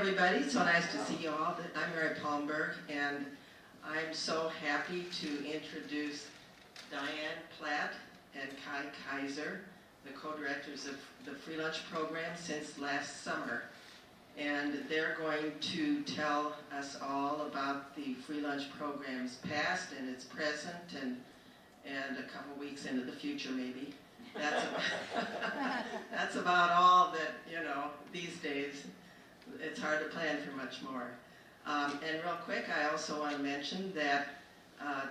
everybody. It's so nice to see you all. I'm Mary Palmberg, and I'm so happy to introduce Diane Platt and Kai Kaiser, the co-directors of the Free Lunch Program since last summer. And they're going to tell us all about the Free Lunch Program's past and its present and a couple weeks into the future maybe. That's about all that, these days. It's hard to plan for much more. And real quick, I also want to mention that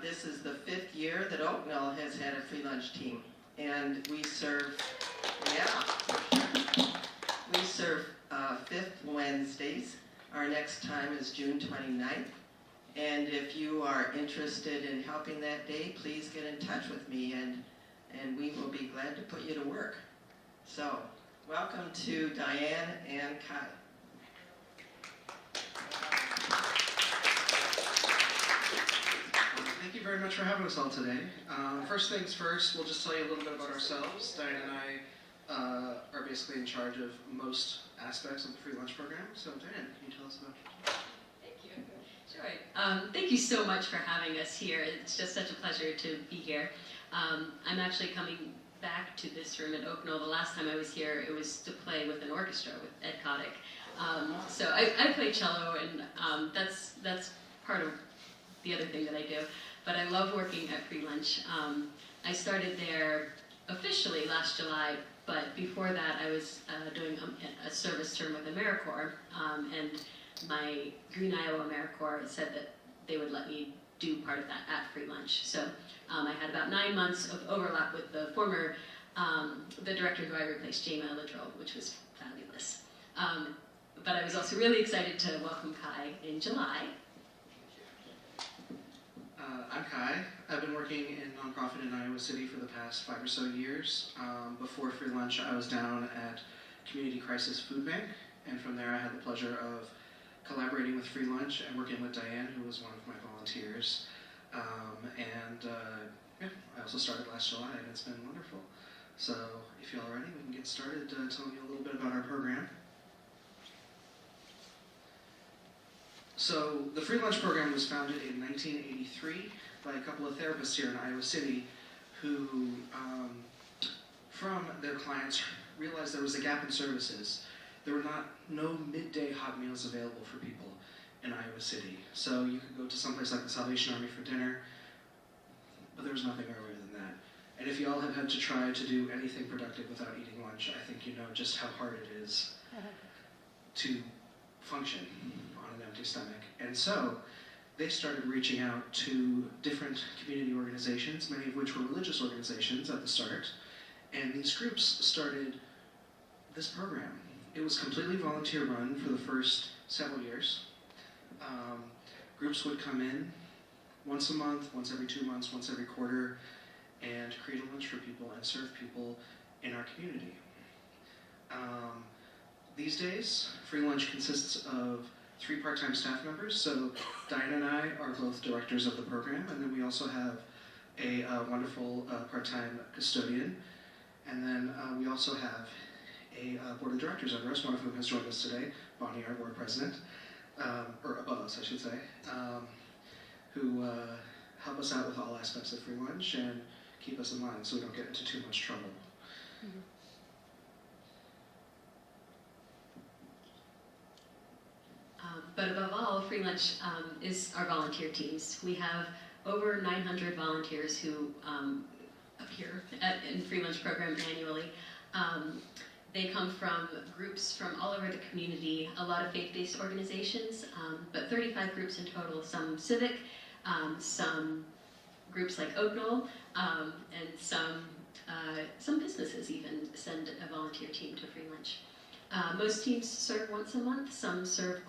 this is the 5th year that Oakville has had a free lunch team. And we serve, we serve 5th Wednesdays. Our next time is June 29th. And if you are interested in helping that day, please get in touch with me, and we will be glad to put you to work. So, welcome to Diane and Kai. Thank you very much for having us all today. First things first, we'll just tell you a little bit about ourselves. Diane and I are basically in charge of most aspects of the free lunch program. So Diane, can you tell us about yourself? Thank you. Sure. Thank you so much for having us here. It's just such a pleasure to be here. I'm actually coming back to this room at Oakville. The last time I was here, it was to play with an orchestra with Ed Kotick. So I play cello, and that's part of the other thing that I do. But I love working at Free Lunch. I started there officially last July, but before that I was doing a service term with AmeriCorps, and my Green Iowa AmeriCorps said that they would let me do part of that at Free Lunch. So I had about 9 months of overlap with the former, the director who I replaced, Jama Ladrol, which was fabulous. But I was also really excited to welcome Kai in July. I'm Kai. I've been working in nonprofit in Iowa City for the past 5 or so years. Before Free Lunch, I was down at Community Crisis Food Bank, and from there I had the pleasure of collaborating with Free Lunch and working with Diane, who was one of my volunteers. I also started last July, and it's been wonderful. So if you're all ready, we can get started telling you a little bit about our program. So the Free Lunch Program was founded in 1983 by a couple of therapists here in Iowa City who, from their clients, realized there was a gap in services. There were no midday hot meals available for people in Iowa City. So you could go to someplace like the Salvation Army for dinner, but there was nothing earlier than that. And if you all have had to try to do anything productive without eating lunch, I think you know just how hard it is to function on an empty stomach. And so they started reaching out to different community organizations, many of which were religious organizations at the start, and these groups started this program. It was completely volunteer run for the first several years. Groups would come in once a month, once every 2 months, once every quarter, and create a lunch for people and serve people in our community. These days, Free Lunch consists of 3 part-time staff members. So Diane and I are both directors of the program, and then we also have a wonderful part-time custodian. And then we also have a board of directors under us, one of whom has joined us today, Bonnie, our board president, or above us, I should say, who help us out with all aspects of Free Lunch and keep us in line so we don't get into too much trouble. Mm-hmm. But above all, Free Lunch is our volunteer teams. We have over 900 volunteers who appear in Free Lunch program annually. They come from groups from all over the community, a lot of faith-based organizations, but 35 groups in total, some civic, some groups like Oakville, and some businesses even send a volunteer team to Free Lunch. Most teams serve once a month, some serve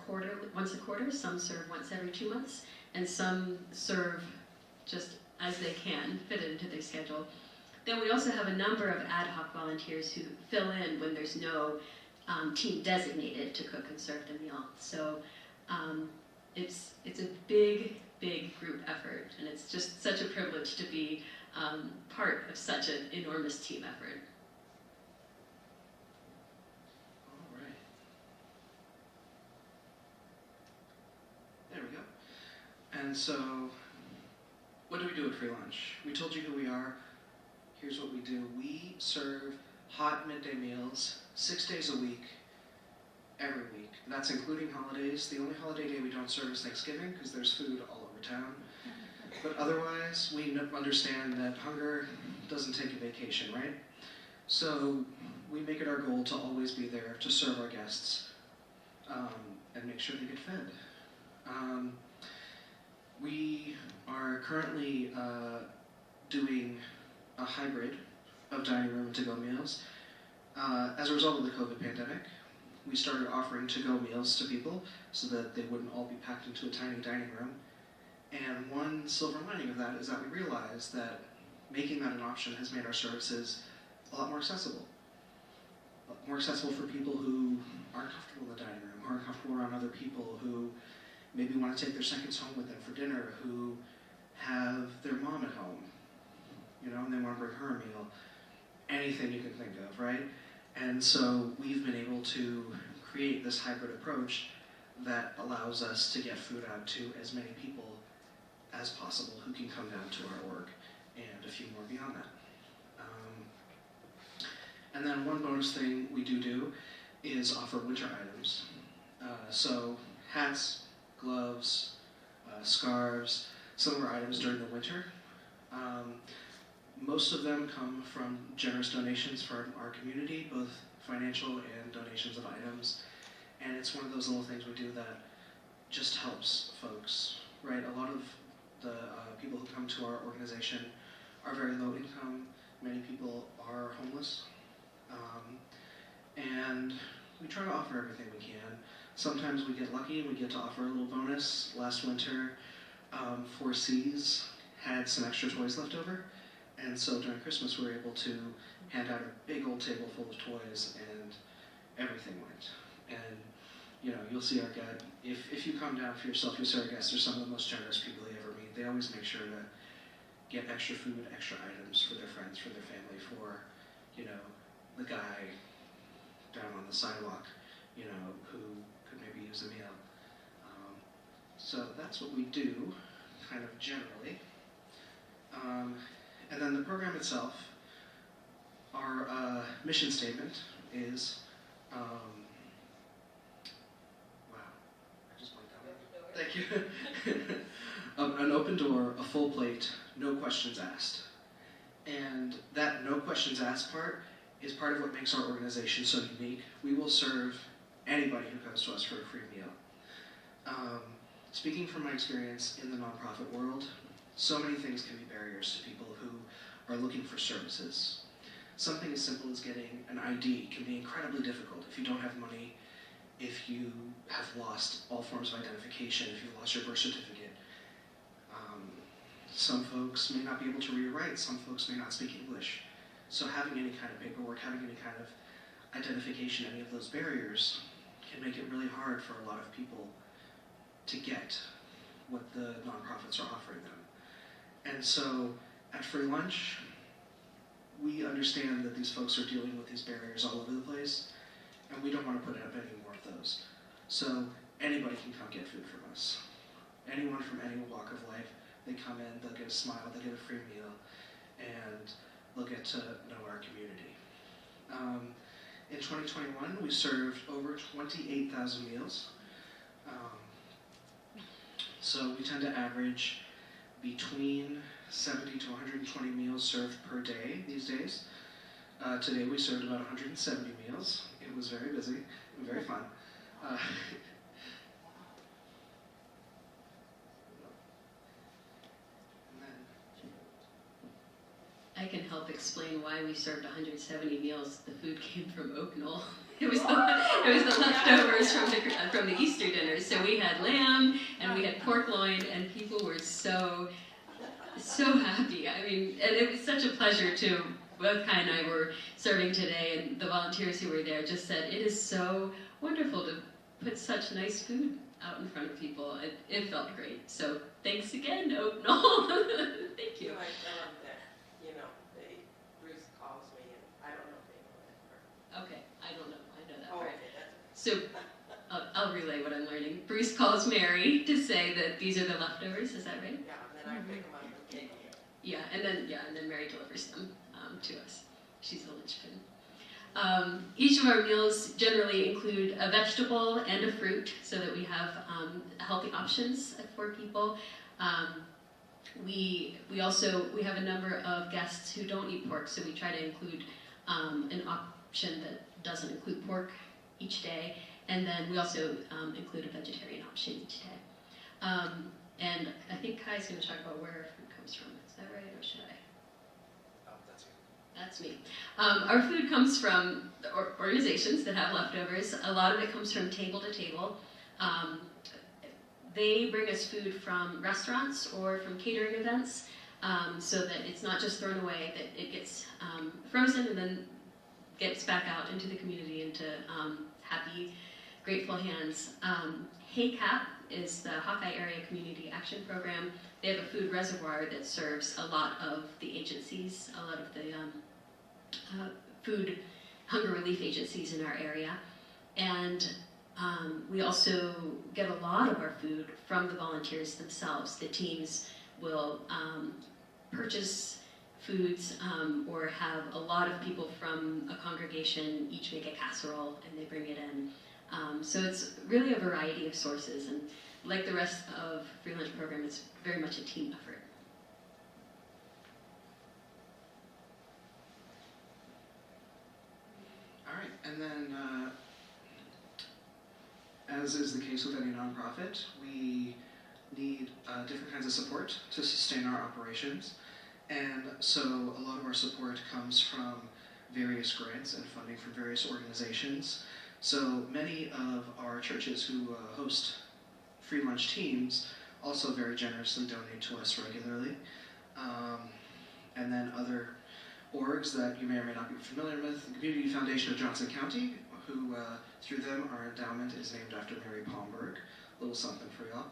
once a quarter, some serve once every 2 months, and some serve just as they can, fit it into their schedule. Then we also have a number of ad hoc volunteers who fill in when there's no team designated to cook and serve the meal. So it's a big group effort, and it's just such a privilege to be part of such an enormous team effort. All right. And so, what do we do at Free Lunch? We told you who we are. Here's what we do. We serve hot midday meals 6 days a week, every week. That's including holidays. The only holiday day we don't serve is Thanksgiving because there's food all over town. But otherwise, we understand that hunger doesn't take a vacation, right? So we make it our goal to always be there to serve our guests and make sure they get fed. We are currently doing a hybrid of dining room and to-go meals. As a result of the COVID pandemic, we started offering to-go meals to people so that they wouldn't all be packed into a tiny dining room. And one silver lining of that is that we realized that making that an option has made our services a lot more accessible. More accessible for people who aren't comfortable in the dining room, who aren't comfortable around other people, who maybe want to take their seconds home with them for dinner, who have their mom at home, and they want to bring her a meal. Anything you can think of, right? And so we've been able to create this hybrid approach that allows us to get food out to as many people as possible who can come down to our org, and a few more beyond that. And then one bonus thing we do is offer winter items. So hats, gloves, scarves, some of our items during the winter. Most of them come from generous donations from our community, both financial and donations of items. And it's one of those little things we do that just helps folks, right? A lot of the people who come to our organization are very low income. Many people are homeless. And we try to offer everything we can. Sometimes we get lucky and we get to offer a little bonus. Last winter, 4Cs had some extra toys left over. And so during Christmas, we were able to hand out a big old table full of toys, and everything went. And you'll see our guest. If you come down for yourself, you'll see our guests are some of the most generous people you ever meet. They always make sure to get extra food, extra items for their friends, for their family, for the guy down on the sidewalk, who could maybe use a meal. So that's what we do, kind of generally. And then the program itself, our mission statement is, wow, I just blanked out. Thank you. An open door, a full plate, no questions asked. And that no questions asked part is part of what makes our organization so unique. We will serve anybody who comes to us for a free meal. Speaking from my experience in the nonprofit world, so many things can be barriers to people who are looking for services. Something as simple as getting an ID can be incredibly difficult if you don't have money, if you have lost all forms of identification, if you've lost your birth certificate. Some folks may not be able to read or write, some folks may not speak English. So having any kind of paperwork, having any kind of identification, any of those barriers can make it really hard for a lot of people to get what the nonprofits are offering them. And so at Free Lunch, we understand that these folks are dealing with these barriers all over the place, and we don't want to put up any more of those. So anybody can come get food from us. Anyone from any walk of life, they come in, they'll get a smile, they'll get a free meal, and they'll get to know our community. In 2021, we served over 28,000 meals. So we tend to average between 70 to 120 meals served per day these days. Today we served about 170 meals. It was very busy and very fun. I can help explain why we served 170 meals. The food came from Oak Knoll. It was the leftovers from the Easter dinners. So we had lamb and we had pork loin, and people were so happy. I mean, and it was such a pleasure to. Both Kai and I were serving today, and the volunteers who were there just said, it is so wonderful to put such nice food out in front of people. It felt great. So thanks again, Oak Knoll. Thank you. I tell them that, Bruce calls me, and I don't know if they know that part. Okay, I don't know. I know that Oh, part. okay, that's So I'll relay what I'm learning. Bruce calls Mary to say that these are the leftovers. Is that right? Yeah, and then I pick them up and take them. Yeah, and then Mary delivers them to us. She's the linchpin. Each of our meals generally include a vegetable and a fruit, so that we have healthy options for people. We have a number of guests who don't eat pork, so we try to include an option that doesn't include pork each day, and then we also include a vegetarian option each day. And I think Kai's going to talk about where our food comes from. Is that right, or should I? Oh, that's you. That's me. Our food comes from organizations that have leftovers. A lot of it comes from Table to Table. They bring us food from restaurants or from catering events, so that it's not just thrown away, that it gets frozen and then gets back out into the community, into happy, grateful hands. HACAP is the Hawkeye Area Community Action Program. They have a food reservoir that serves a lot of the agencies, a lot of the food hunger relief agencies in our area. And we also get a lot of our food from the volunteers themselves. The teams will purchase foods or have a lot of people from a congregation each make a casserole and they bring it in. So it's really a variety of sources, and like the rest of Free Lunch Program, it's very much a team effort. All right, and then as is the case with any nonprofit, we need different kinds of support to sustain our operations. And so a lot of our support comes from various grants and funding from various organizations. So many of our churches who host free lunch teams also very generously donate to us regularly. And then other orgs that you may or may not be familiar with, the Community Foundation of Johnson County, who through them our endowment is named after Mary Palmberg. A little something for y'all.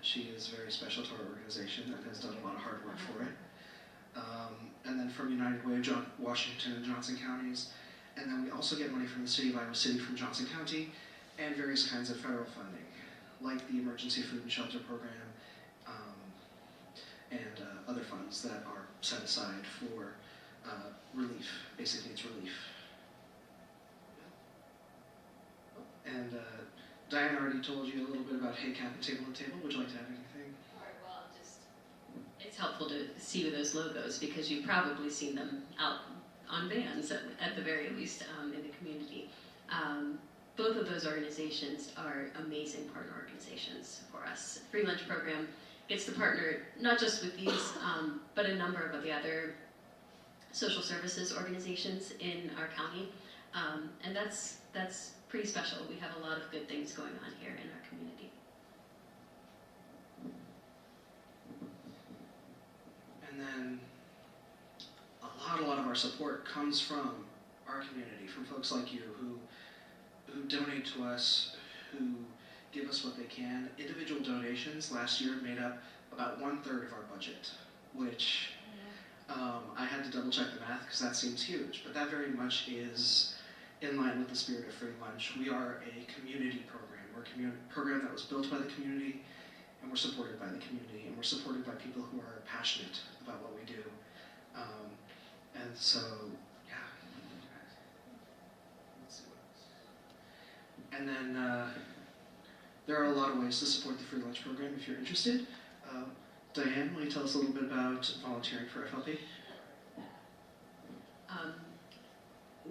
She is very special to our organization and has done a lot of hard work for it. And then from United Way of Washington and Johnson counties. And then we also get money from the City of Iowa City from Johnson County and various kinds of federal funding, like the Emergency Food and Shelter Program and other funds that are set aside for relief, basic needs relief. And Diane already told you a little bit about HACAP and Table to Table. Would you like to add anything? Well, it's helpful to see those logos because you've probably seen them out on vans at the very least in the community. Both of those organizations are amazing partner organizations for us. Free Lunch Program gets to partner not just with these, but a number of the other social services organizations in our county, and that's pretty special. We have a lot of good things going on here in our community. And then a lot of our support comes from our community, from folks like you who donate to us, who give us what they can. Individual donations last year made up about 1/3 of our budget, which I had to double check the math because that seems huge, but that very much is in line with the spirit of Free Lunch. We are a community program. We're a program that was built by the community, and we're supported by the community, and we're supported by people who are passionate about what we do. And so, yeah. Let's see what else. And then there are a lot of ways to support the Free Lunch Program if you're interested. Diane, will you tell us a little bit about volunteering for FLP?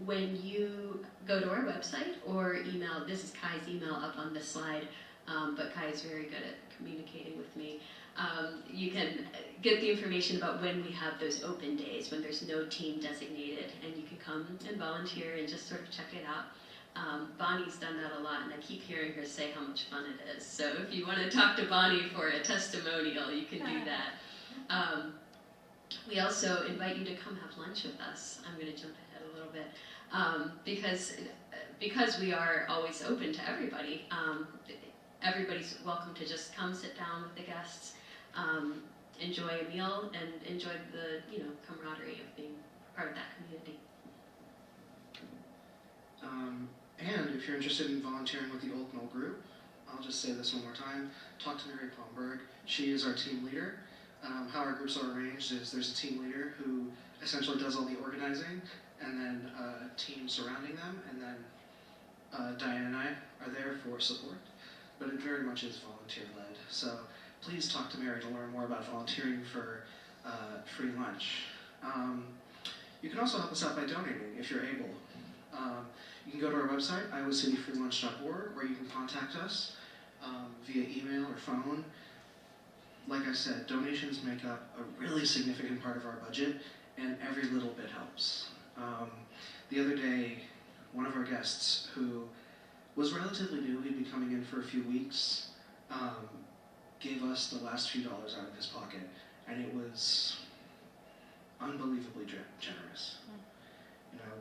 When you go to our website or email, this is Kai's email up on this slide, but Kai is very good at communicating with me. You can get the information about when we have those open days, when there's no team designated, and you can come and volunteer and just sort of check it out. Bonnie's done that a lot, and I keep hearing her say how much fun it is. So if you want to talk to Bonnie for a testimonial, you can do that. We also invite you to come have lunch with us. I'm going to jump ahead a little bit. Because we are always open to everybody, everybody's welcome to just come sit down with the guests, enjoy a meal, and enjoy the camaraderie of being part of that community. And if you're interested in volunteering with the Old Knoll group, I'll just say this one more time, talk to Mary Palmberg. She is our team leader. How our groups are arranged is there's a team leader who essentially does all the organizing, and then a team surrounding them, and then Diane and I are there for support. But it very much is volunteer-led. So please talk to Mary to learn more about volunteering for free lunch. You can also help us out by donating if you're able. You can go to our website, iowacityfreelunch.org, or you can contact us via email or phone. Like I said, donations make up a really significant part of our budget, and every little bit helps. The other day, one of our guests, who was relatively new, he'd been coming in for a few weeks, gave us the last few dollars out of his pocket, and it was unbelievably generous. You know,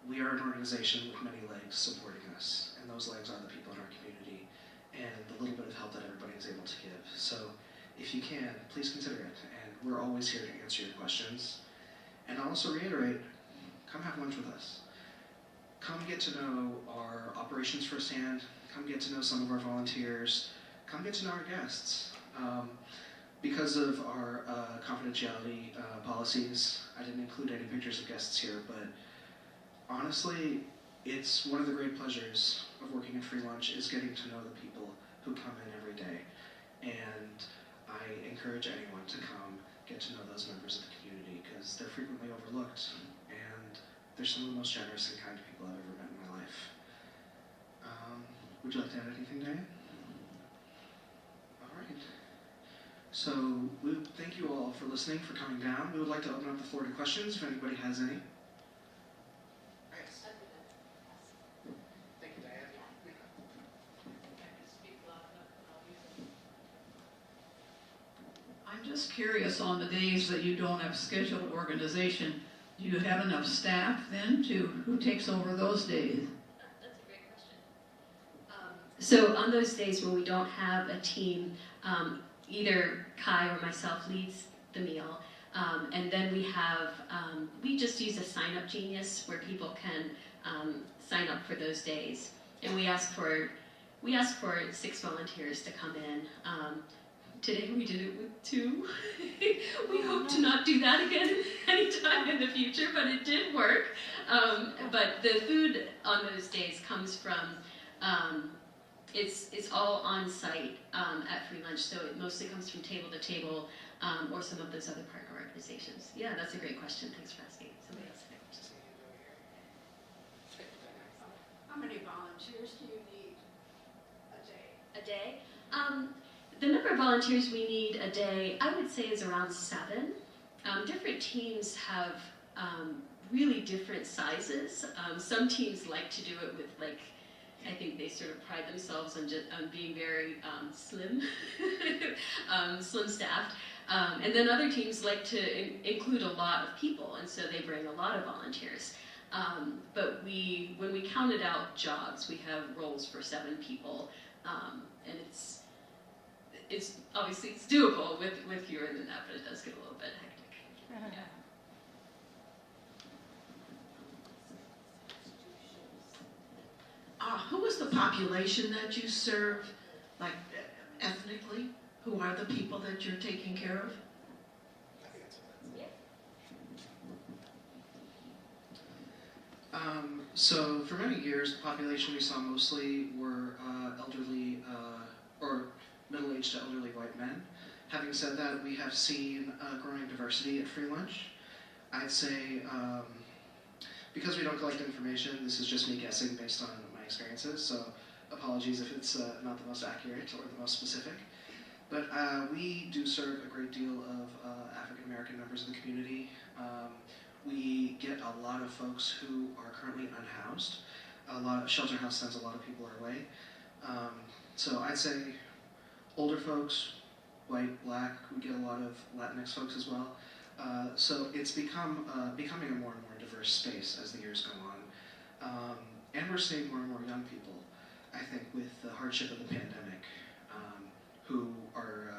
we are an organization with many legs supporting us, and those legs are the people in our community and the little bit of help that everybody is able to give. So if you can, please consider it, and we're always here to answer your questions. And I'll also reiterate, come have lunch with us. Come get to know our operations firsthand, come get to know some of our volunteers, come get to know our guests. Because of our confidentiality policies, I didn't include any pictures of guests here, but honestly, it's one of the great pleasures of working at Free Lunch is getting to know the people who come in every day. And I encourage anyone to come get to know those members of the community because they're frequently overlooked and they're some of the most generous and kind people I've ever met in my life. Would you like to add anything, Diane? All right. So we thank you all for listening, for coming down. We would like to open up the floor to questions if anybody has any. Thank you, Diane. I'm just curious, on the days that you don't have scheduled organization, do you have enough staff then who takes over those days? That's a great question. So on those days when we don't have a team, either Kai or myself leads the meal, and then we just use a sign-up genius where people can sign up for those days, and we ask for 6 volunteers to come in. Today we did it with 2. We hope to not do that again anytime in the future, but it did work. But the food on those days comes from, it's all on site at Free Lunch, so it mostly comes from Table to Table or some of those other partner organizations. Yeah, that's a great question. Thanks for asking. Somebody else. How many volunteers do you need a day? A day? The number of volunteers we need a day, I would say, is around 7. Different teams have really different sizes. Some teams like to do it with, like, I think they sort of pride themselves on being very slim, slim staffed. And then other teams like to include a lot of people, and so they bring a lot of volunteers. But when we counted out jobs, we have roles for 7 people, and it's obviously it's doable with fewer than that, but it does get a little bit hectic. Yeah. Who is the population that you serve, like ethnically? Who are the people that you're taking care of? So for many years, the population we saw mostly were elderly or middle-aged to elderly white men. Having said that, we have seen growing diversity at Free Lunch. I'd say, because we don't collect information, this is just me guessing based on my experiences, so apologies if it's not the most accurate or the most specific. But we do serve a great deal of African American members of the community. We get a lot of folks who are currently unhoused. Shelter House sends a lot of people our way. So I'd say older folks, white, black, we get a lot of Latinx folks as well. So it's becoming a more and more diverse space as the years go on. And we're seeing more and more young people, I think, with the hardship of the pandemic, who are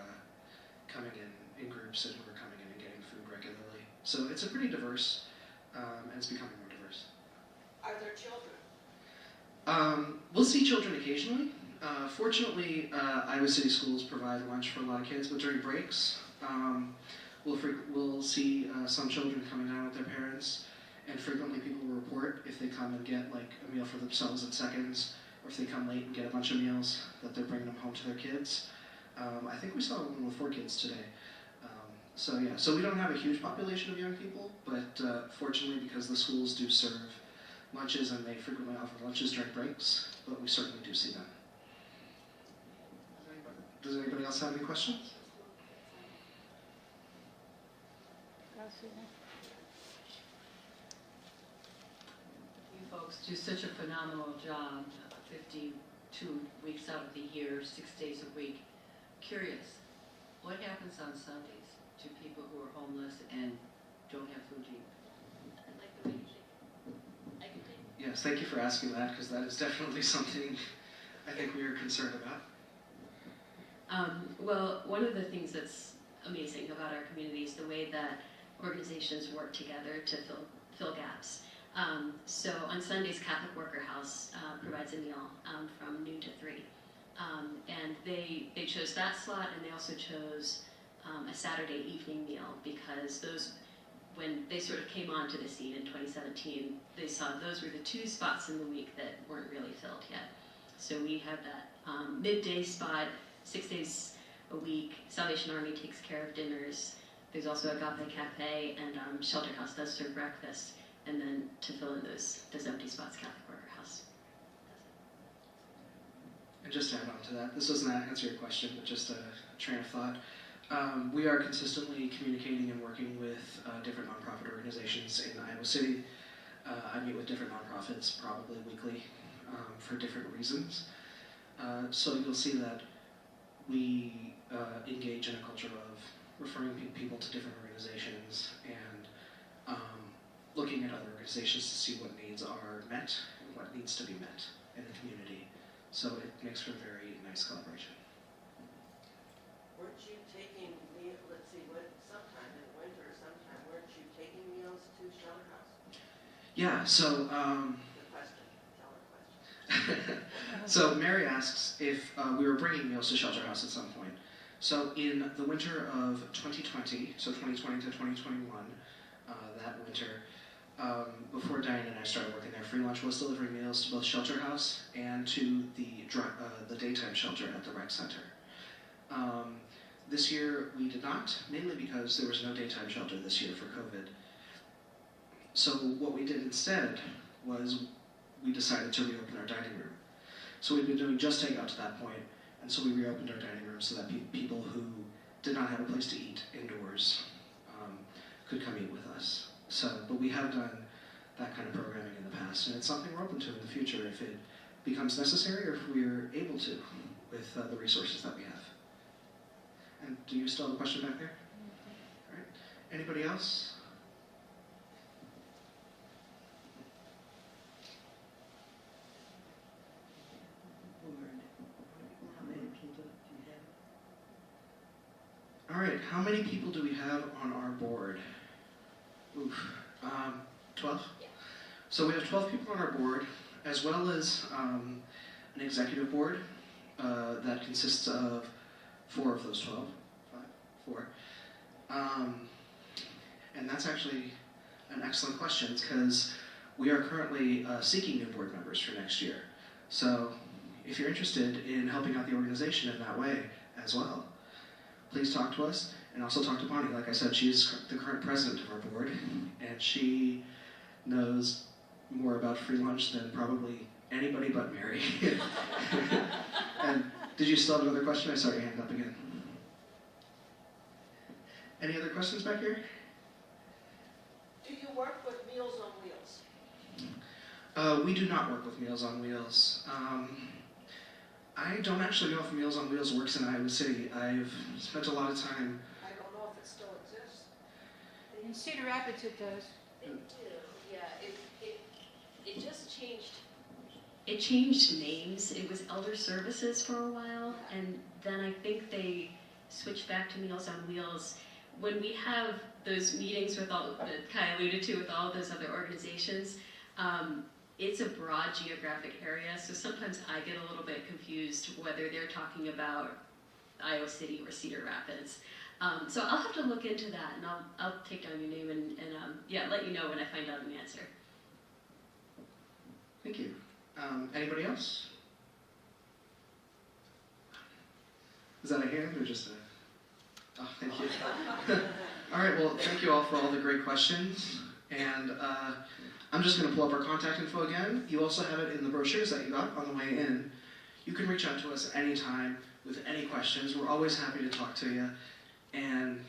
coming in groups and who are coming in and getting food regularly. So it's a pretty diverse, and it's becoming more diverse. Are there children? We'll see children occasionally. Fortunately, Iowa City schools provide lunch for a lot of kids, but during breaks, we'll see some children coming down with their parents, and frequently people will report if they come and get like a meal for themselves in seconds, or if they come late and get a bunch of meals, that they're bringing them home to their kids. I think we saw one with 4 kids today. So we don't have a huge population of young people, but fortunately, because the schools do serve lunches and they frequently offer lunches during breaks, but we certainly do see them. Does anybody else have any questions? You folks do such a phenomenal job, 52 weeks out of the year, 6 days a week. Curious, what happens on Sundays to people who are homeless and don't have food to eat? I like the way you think. I can take it. Yes, thank you for asking that, because that is definitely something I think we are concerned about. Well, one of the things that's amazing about our community is the way that organizations work together to fill gaps. So on Sundays, Catholic Worker House provides a meal from noon to 3. And they chose that slot, and they also chose a Saturday evening meal, because when they sort of came onto the scene in 2017, they saw those were the 2 spots in the week that weren't really filled yet. So we have that midday spot, 6 days a week. Salvation Army takes care of dinners. There's also Agape Cafe, and Shelter House does serve breakfast. And then to fill in those empty spots, Catholic Worker House. And just to add on to that, this doesn't answer your question, but just a train of thought. We are consistently communicating and working with different nonprofit organizations in Iowa City. I meet with different nonprofits probably weekly for different reasons. So you'll see that we engage in a culture of referring people to different organizations and looking at other organizations to see what needs are met and what needs to be met in the community. So it makes for a very nice collaboration. Weren't you taking sometime in the winter, weren't you taking meals to Shelter House? Yeah, so The question, tell her question. so Mary asks if we were bringing meals to Shelter House at some point. So in the winter of 2020, so 2020 to 2021, that winter, before Diane and I started working there, Free Lunch was delivering meals to both Shelter House and to the daytime shelter at the rec center. This year we did not, mainly because there was no daytime shelter this year for COVID. So what we did instead was we decided to reopen our dining room. So we'd been doing just takeout to that point, and so we reopened our dining room so that people who did not have a place to eat indoors could come eat with us. But we have done that kind of programming in the past, and it's something we're open to in the future if it becomes necessary or if we're able to with the resources that we have. And do you still have a question back there? All right. Anybody else? How many people do you have? All right. How many people do we have on our board? 12? Yeah. So we have 12 people on our board, as well as an executive board that consists of 4 of those 12. 4. And that's actually an excellent question, because we are currently seeking new board members for next year. So if you're interested in helping out the organization in that way as well, please talk to us, and also talk to Bonnie. Like I said, she's the current president of our board, and she knows more about Free Lunch than probably anybody but Mary. And did you still have another question? I saw your hand up again. Any other questions back here? Do you work with Meals on Wheels? We do not work with Meals on Wheels. I don't actually know if Meals on Wheels works in Iowa City. I've spent a lot of time. I don't know if it still exists. In Cedar Rapids it does. They do, yeah. It just changed. It changed names. It was Elder Services for a while, and then I think they switched back to Meals on Wheels. When we have those meetings with all that Kai alluded to with all of those other organizations, it's a broad geographic area, so sometimes I get a little bit confused whether they're talking about Iowa City or Cedar Rapids. So I'll have to look into that, and I'll take down your name and yeah, let you know when I find out an answer. Thank you. Anybody else? Is that a hand or just a... Oh, thank you. All right, well, thank you all for all the great questions. And I'm just going to pull up our contact info again. You also have it in the brochures that you got on the way in. You can reach out to us anytime with any questions. We're always happy to talk to you. And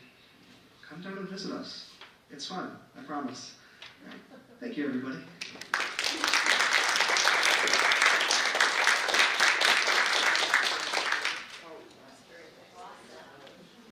come down and visit us. It's fun, I promise. All right. Thank you, everybody.